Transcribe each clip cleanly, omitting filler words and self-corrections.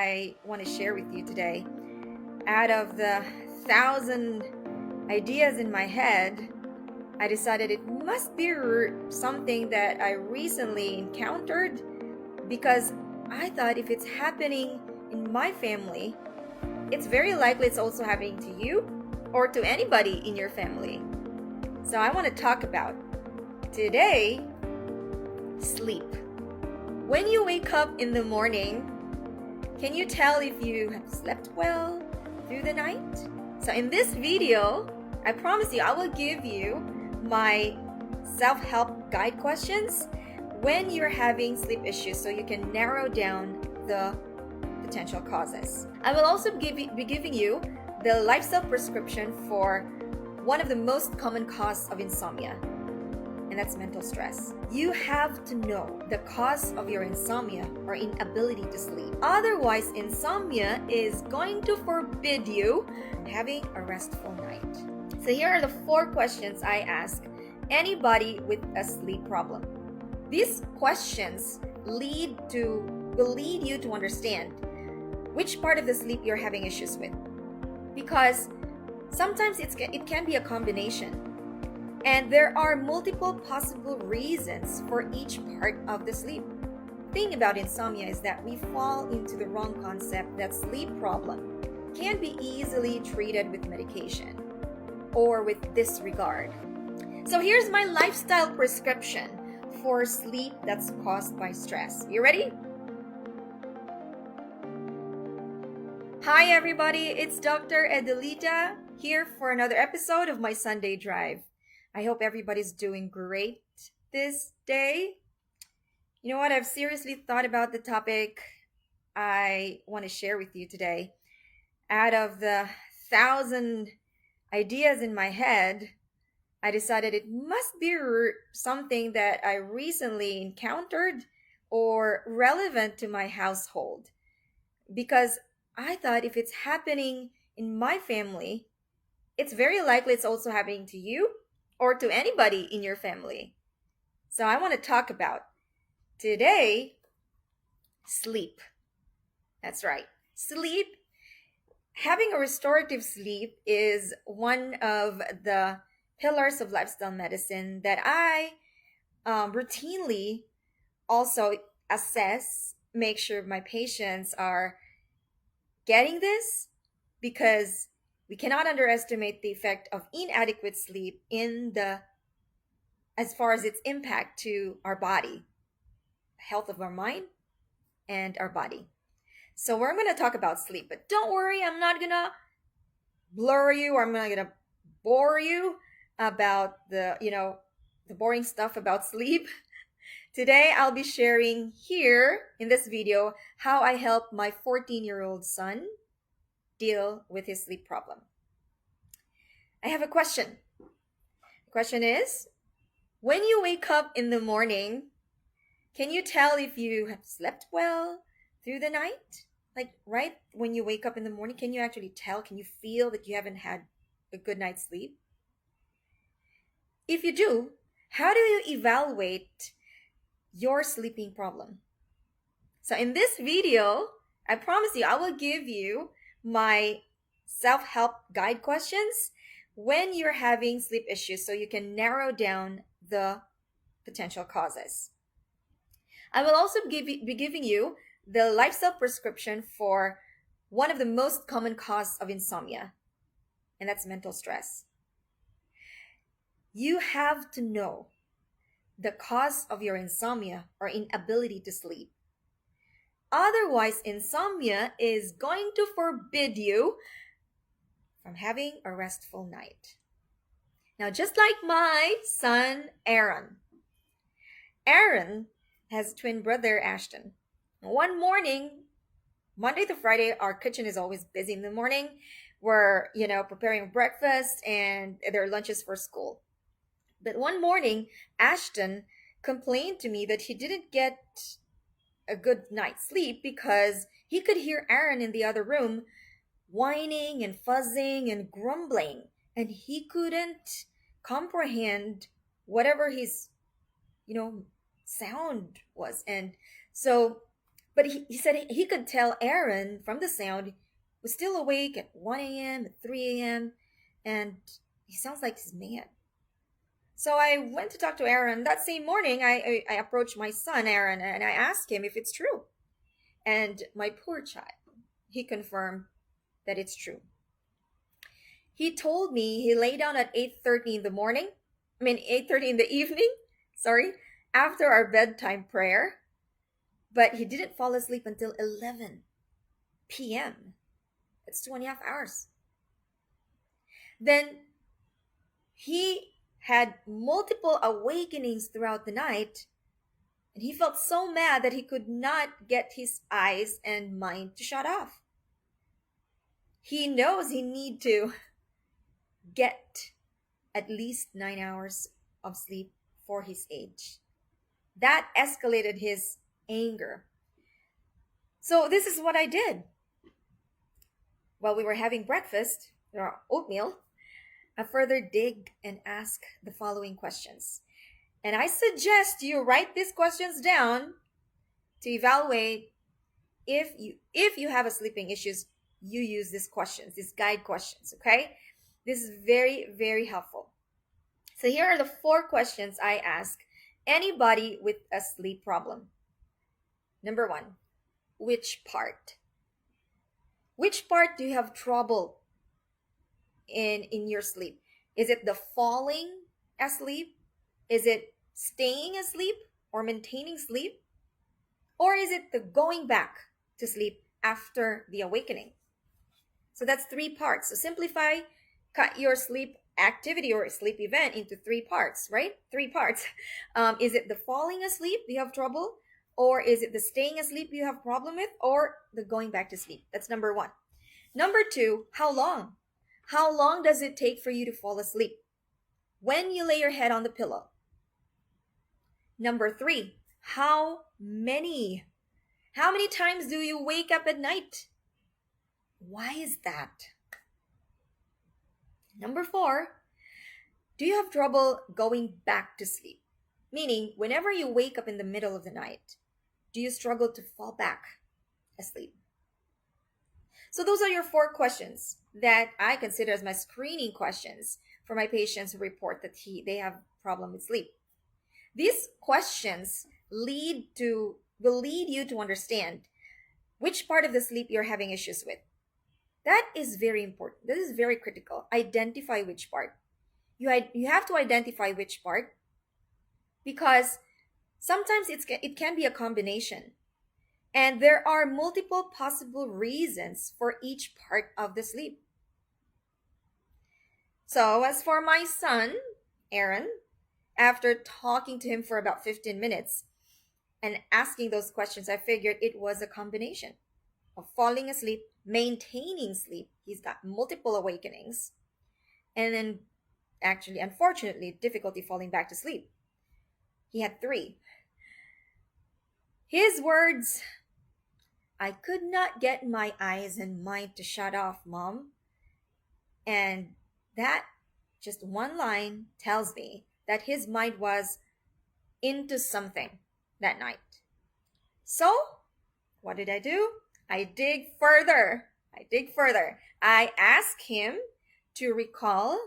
I want to share with you today. Out of the 1,000 ideas in my head, I decided it must be something that I recently encountered because I thought if it's happening in my family, it's very likely it's also happening to you or to anybody in your family. So I want to talk about today sleep. When you wake up in the morning, can you tell if you have slept well through the night? So in this video, I promise you I will give you my self-help guide questions when you're having sleep issues so you can narrow down the potential causes. I will also be giving you the lifestyle prescription for one of the most common causes of insomnia, and that's mental stress. You have to know the cause of your insomnia or inability to sleep. Otherwise, insomnia is going to forbid you having a restful night. So here are the 4 questions I ask anybody with a sleep problem. These questions will lead you to understand which part of the sleep you're having issues with. Because sometimes it can be a combination. And there are multiple possible reasons for each part of the sleep. The thing about insomnia is that we fall into the wrong concept that sleep problem can be easily treated with medication or with disregard. So here's my lifestyle prescription for sleep that's caused by stress. You ready? Hi everybody, it's Dr. Edelita here for another episode of my Sunday Drive. I hope everybody's doing great this day. You know what? I've seriously thought about the topic I want to share with you today. Out of the 1,000 ideas in my head, I decided it must be something that I recently encountered or relevant to my household. Because I thought if it's happening in my family, it's very likely it's also happening to you or to anybody in your family. So I want to talk about today sleep. That's right. Sleep. Having a restorative sleep is one of the pillars of lifestyle medicine that I routinely also assess, make sure my patients are getting this, because we cannot underestimate the effect of inadequate sleep as far as its impact to our body, health of our mind and our body. So we're going to talk about sleep, but don't worry, I'm not going to blur you or I'm not going to bore you about the boring stuff about sleep. Today, I'll be sharing here in this video how I help my 14-year-old son deal with his sleep problem. I have a question. The question is, when you wake up in the morning, can you tell if you have slept well through the night? Like right when you wake up in the morning, can you actually tell? Can you feel that you haven't had a good night's sleep? If you do, how do you evaluate your sleeping problem? So in this video, I promise you, I will give you my self-help guide questions when you're having sleep issues so you can narrow down the potential causes. I will also be giving you the lifestyle prescription for one of the most common causes of insomnia, and that's mental stress. You have to know the cause of your insomnia or inability to sleep. Otherwise, insomnia is going to forbid you from having a restful night. Now, just like my son, Aaron has a twin brother, Ashton. One morning, Monday to Friday, our kitchen is always busy in the morning. We're, preparing breakfast and their lunches for school. But one morning, Ashton complained to me that he didn't get a good night's sleep because he could hear Aaron in the other room whining and fuzzing and grumbling, and he couldn't comprehend whatever his sound was. And so But he said he could tell Aaron from the sound was still awake at 1 a.m., at 3 a.m., and he sounds like he's mad. So I went to talk to Aaron. That same morning, I approached my son, Aaron, and I asked him if it's true. And my poor child, he confirmed that it's true. He told me he lay down at 8:30 in the morning. 8:30 in the evening, sorry, after our bedtime prayer, but he didn't fall asleep until 11 p.m. That's 2.5 hours. Then he had multiple awakenings throughout the night, and he felt so mad that he could not get his eyes and mind to shut off. He knows he need to get at least 9 hours of sleep for his age. That escalated his anger. So this is what I did. While we were having breakfast, or oatmeal, I further dig and ask the following questions. And I suggest you write these questions down to evaluate if you have a sleeping issues, you use these questions, these guide questions, okay? This is very, very helpful. So here are the 4 questions I ask anybody with a sleep problem. Number 1, which part? Which part do you have trouble in your sleep? Is it the falling asleep? Is it staying asleep or maintaining sleep? Or is it the going back to sleep after the awakening? So that's 3 parts. So simplify, cut your sleep activity or sleep event into 3 parts, right? 3 parts. Is it the falling asleep you have trouble? Or is it the staying asleep you have problem with? Or the going back to sleep? That's number 1. Number 2, how long? How long does it take for you to fall asleep? When you lay your head on the pillow. Number 3, how many times do you wake up at night? Why is that? Number 4, do you have trouble going back to sleep? Meaning, whenever you wake up in the middle of the night, do you struggle to fall back asleep? So those are your 4 questions that I consider as my screening questions for my patients who report that they have problem with sleep. These questions will lead you to understand which part of the sleep you're having issues with. That is very important. This is very critical. Identify which part. You have to identify which part because sometimes it can be a combination. And there are multiple possible reasons for each part of the sleep. So as for my son, Aaron, after talking to him for about 15 minutes and asking those questions, I figured it was a combination of falling asleep, maintaining sleep. He's got multiple awakenings. And then actually, unfortunately, difficulty falling back to sleep. He had 3. His words, I could not get my eyes and mind to shut off, Mom. And that just one line tells me that his mind was into something that night. So, what did I do? I dig further. I asked him to recall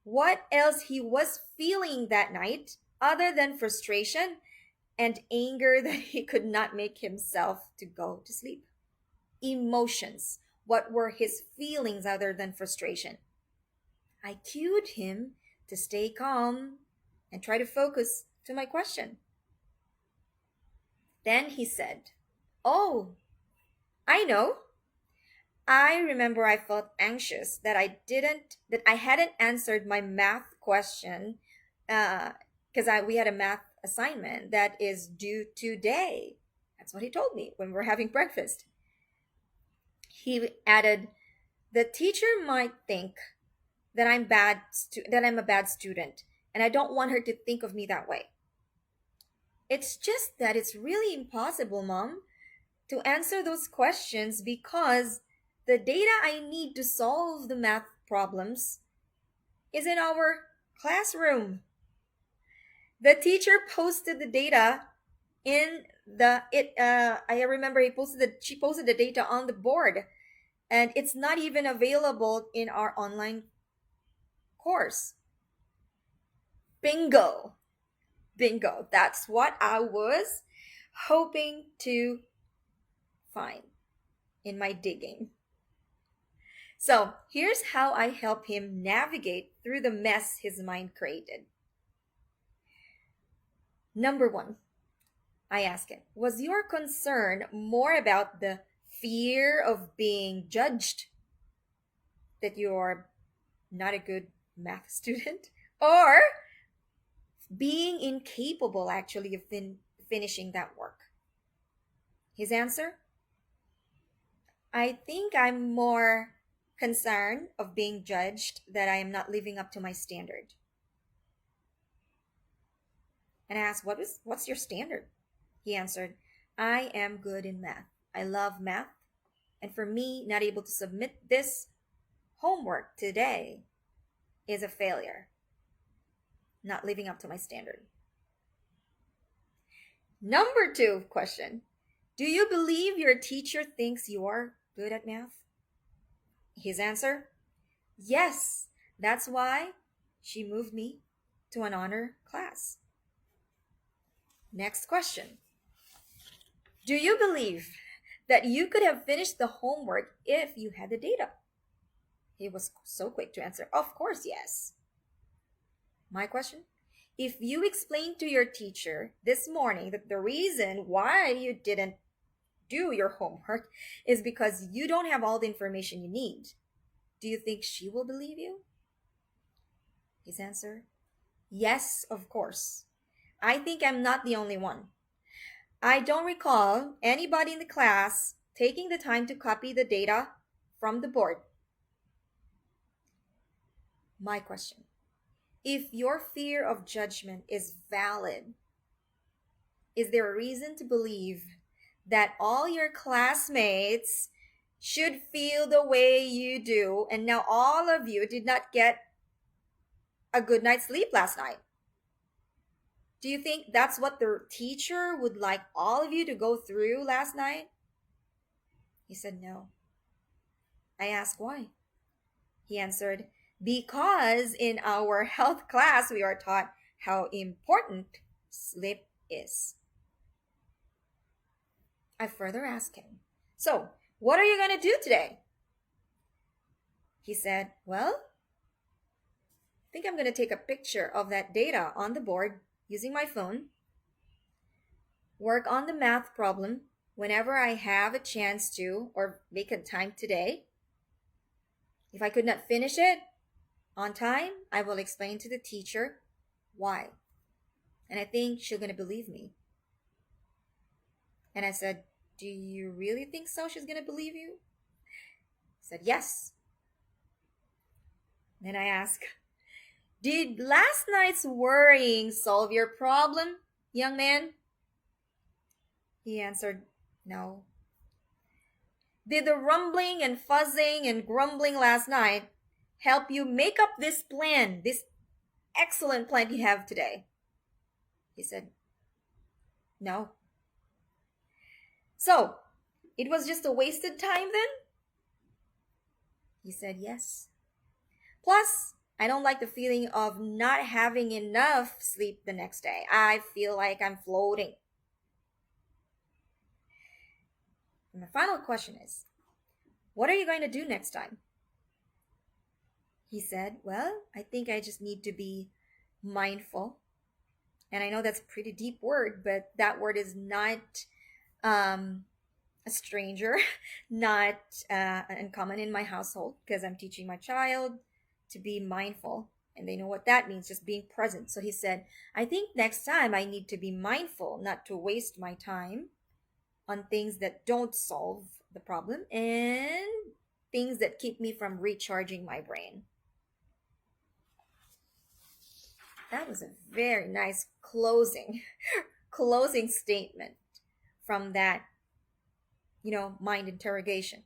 what else he was feeling that night other than frustration and anger that he could not make himself to go to sleep. Emotions. What were his feelings other than frustration? I cued him to stay calm and try to focus to my question. Then he said, "Oh, I know. I remember I felt anxious that I hadn't answered my math question because we had a math assignment that is due today." That's what he told me when we were having breakfast. He added, "The teacher might think that I'm a bad student, and I don't want her to think of me that way. It's just that it's really impossible, Mom, to answer those questions because the data I need to solve the math problems is in our classroom. The teacher posted the data in I remember she posted the data on the board, and it's not even available in our online course. Bingo. Bingo. That's what I was hoping to find in my digging. So here's how I help him navigate through the mess his mind created. Number one, I ask him, was your concern more about the fear of being judged that you're not a good math student, or being incapable actually of finishing that work? His answer, I think I'm more concerned of being judged that I am not living up to my standard. And I asked, what's your standard? He answered, I am good in math. I love math. And for me, not able to submit this homework today is a failure. Not living up to my standard. Number two question. Do you believe your teacher thinks you're good at math? His answer, yes. That's why she moved me to an honor class. Next question. Do you believe that you could have finished the homework if you had the data? He was so quick to answer, of course, yes. My question, if you explained to your teacher this morning that the reason why you didn't do your homework is because you don't have all the information you need, do you think she will believe you? His answer, yes, of course. I think I'm not the only one. I don't recall anybody in the class taking the time to copy the data from the board. My question, if your fear of judgment is valid, is there a reason to believe that all your classmates should feel the way you do, and now all of you did not get a good night's sleep last night? Do you think that's what the teacher would like all of you to go through last night? He said no. I asked why. He answered, because in our health class we are taught how important sleep is. I further asked him, so what are you going to do today? He said, well, I think I'm going to take a picture of that data on the board using my phone, work on the math problem whenever I have a chance to or make a time today. If I could not finish it on time, I will explain to the teacher why. And I think she's going to believe me. And I said, do you really think so? She's going to believe you? He said, yes. Then I asked, did last night's worrying solve your problem, young man? He answered, no. Did the rumbling and fuzzing and grumbling last night help you make up this plan, this excellent plan you have today? He said, no. So, it was just a wasted time then? He said, yes. Plus, I don't like the feeling of not having enough sleep the next day. I feel like I'm floating. And my final question is, what are you going to do next time? He said, well, I think I just need to be mindful. And I know that's a pretty deep word, but that word is not a stranger, not uncommon in my household, because I'm teaching my child to be mindful, and they know what that means, just being present. So he said, I think next time I need to be mindful, not to waste my time on things that don't solve the problem and things that keep me from recharging my brain. That was a very nice closing statement from that, mind interrogation.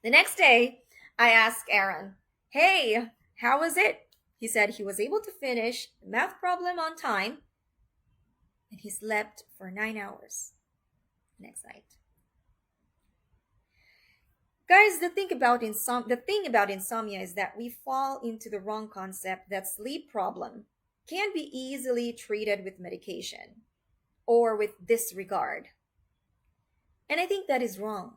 The next day, I asked Aaron, hey, how was it? He said he was able to finish the math problem on time, and he slept for 9 hours. next night. Guys, the thing about insomnia is that we fall into the wrong concept that sleep problem can be easily treated with medication or with disregard. And I think that is wrong.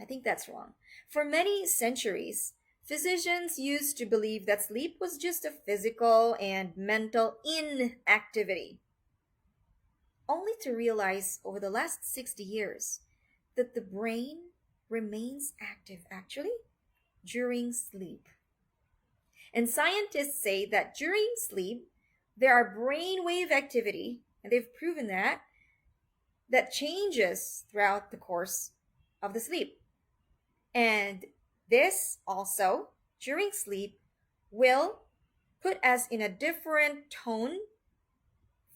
I think that's wrong. For many centuries, physicians used to believe that sleep was just a physical and mental inactivity, only to realize over the last 60 years that the brain remains active actually during sleep. And scientists say that during sleep, there are brainwave activity, and they've proven that changes throughout the course of the sleep. And this also, during sleep, will put us in a different tone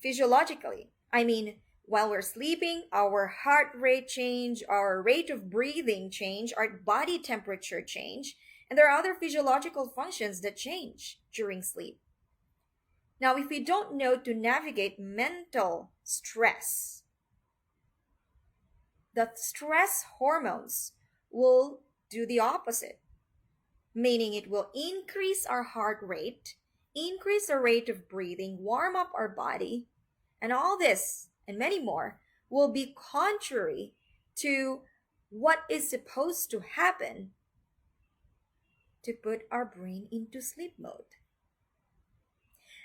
physiologically. I mean, while we're sleeping, our heart rate change, our rate of breathing change, our body temperature change, and there are other physiological functions that change during sleep. Now, if we don't know to navigate mental stress, the stress hormones will do the opposite, meaning it will increase our heart rate, increase our rate of breathing, warm up our body, and all this and many more will be contrary to what is supposed to happen to put our brain into sleep mode.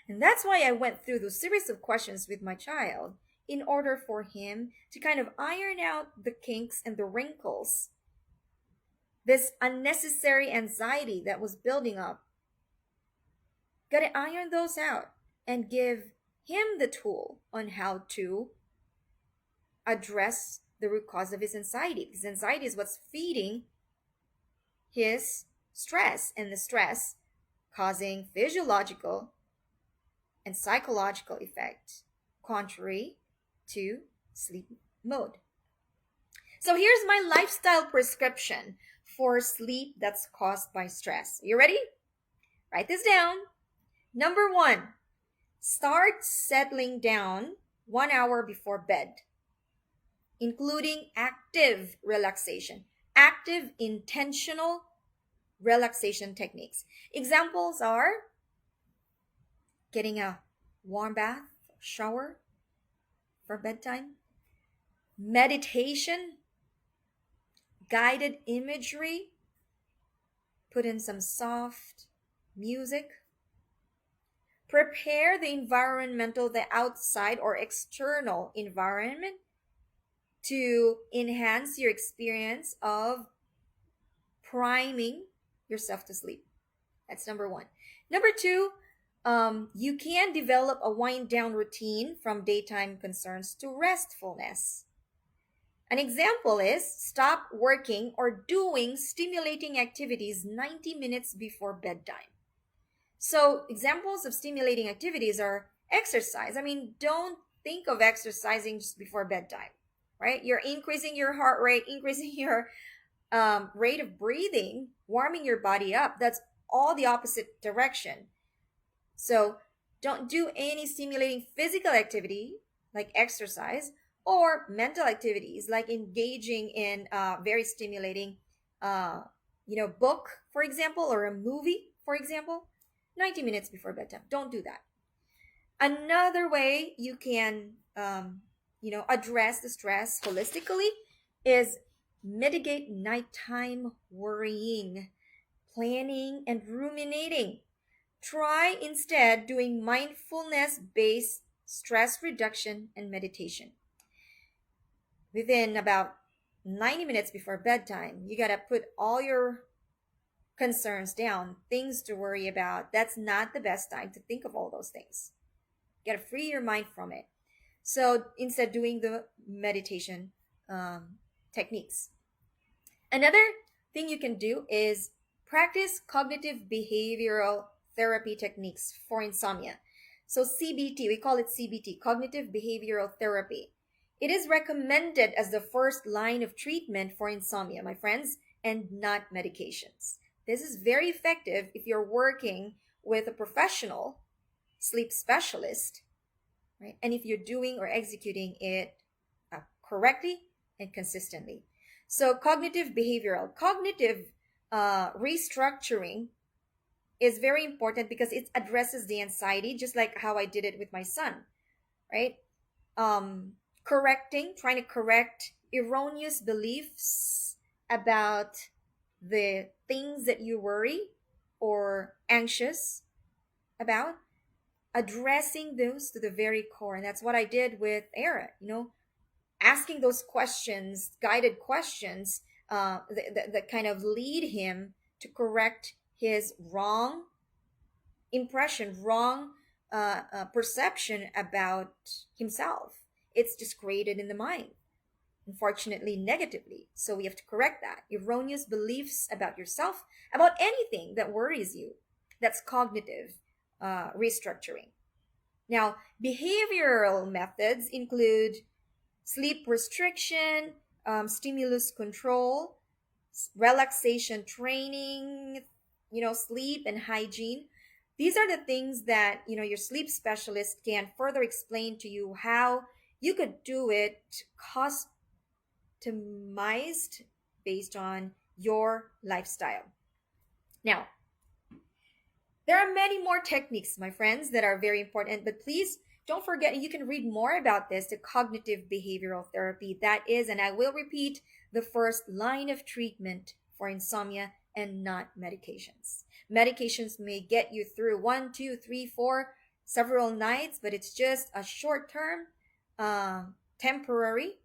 And that's why I went through those series of questions with my child in order for him to kind of iron out the kinks and the wrinkles, this unnecessary anxiety that was building up. Gotta iron those out and give him the tool on how to address the root cause of his anxiety. Because anxiety is what's feeding his stress, and the stress causing physiological and psychological effect contrary to sleep mode. So here's my lifestyle prescription for sleep that's caused by stress. You ready? Write this down. Number 1, start settling down 1 hour before bed, including active relaxation, active intentional relaxation techniques. Examples are getting a warm bath, shower for bedtime, meditation, guided imagery, put in some soft music. Prepare the environmental, the outside or external environment to enhance your experience of priming yourself to sleep. That's number 1. Number 2, you can develop a wind down routine from daytime concerns to restfulness. An example is stop working or doing stimulating activities 90 minutes before bedtime. So examples of stimulating activities are exercise. I mean, don't think of exercising just before bedtime, right? You're increasing your heart rate, increasing your rate of breathing, warming your body up. That's all the opposite direction. So don't do any stimulating physical activity like exercise or mental activities like engaging in very stimulating, book, for example, or a movie, for example, 90 minutes before bedtime. Don't do that. Another way you can, address the stress holistically is mitigate nighttime worrying, planning, and ruminating. Try instead doing mindfulness-based stress reduction and meditation. Within about 90 minutes before bedtime, you got to put all your concerns down, things to worry about. That's not the best time to think of all those things. You got to free your mind from it. So instead, doing the meditation techniques. Another thing you can do is practice cognitive behavioral therapy techniques for insomnia. So CBT, we call it CBT, cognitive behavioral therapy. It is recommended as the first line of treatment for insomnia, my friends, and not medications. This is very effective if you're working with a professional sleep specialist, right? And if you're doing or executing it correctly, and consistently. So, cognitive restructuring is very important because it addresses the anxiety, just like how I did it with my son, right? um, Trying to correct erroneous beliefs about the things that you worry or anxious about, addressing those to the very core. And that's what I did with Era, asking those questions, guided questions, that kind of lead him to correct his wrong perception about himself. It's just created in the mind, unfortunately, negatively. So we have to correct that. Erroneous beliefs about yourself, about anything that worries you. That's cognitive restructuring. Now, behavioral methods include sleep restriction, stimulus control, relaxation training, sleep and hygiene. These are the things that, your sleep specialist can further explain to you how you could do it customized based on your lifestyle. Now, there are many more techniques, my friends, that are very important, but please don't forget, you can read more about this, the cognitive behavioral therapy. That is, and I will repeat, the first line of treatment for insomnia and not medications. Medications may get you through one, two, three, four, several nights, but it's just a short term, temporary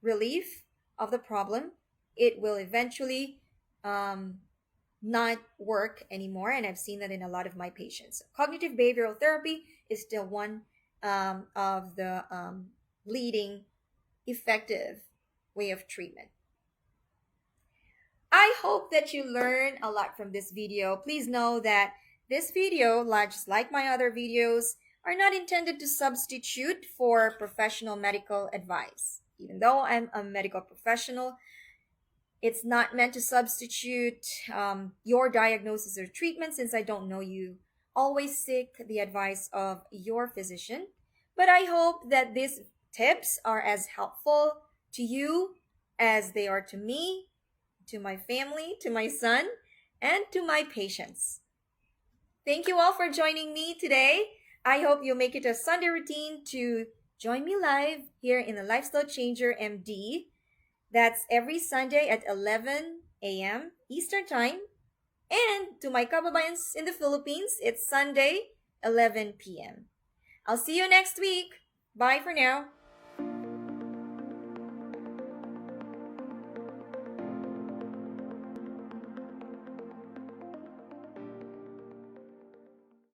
relief of the problem. It will eventually not work anymore, and I've seen that in a lot of my patients. Cognitive behavioral therapy is still one of the leading effective way of treatment. I hope that you learn a lot from this video. Please know that this video, just like my other videos, are not intended to substitute for professional medical advice. Even though I'm a medical professional, it's not meant to substitute your diagnosis or treatment, since I don't know you. Always seek the advice of your physician. But I hope that these tips are as helpful to you as they are to me, to my family, to my son, and to my patients. Thank you all for joining me today. I hope you'll make it a Sunday routine to join me live here in the Lifestyle Changer MD. That's every Sunday at 11 a.m. Eastern Time. And to my kababayans in the Philippines, it's Sunday, 11 p.m. I'll see you next week. Bye for now.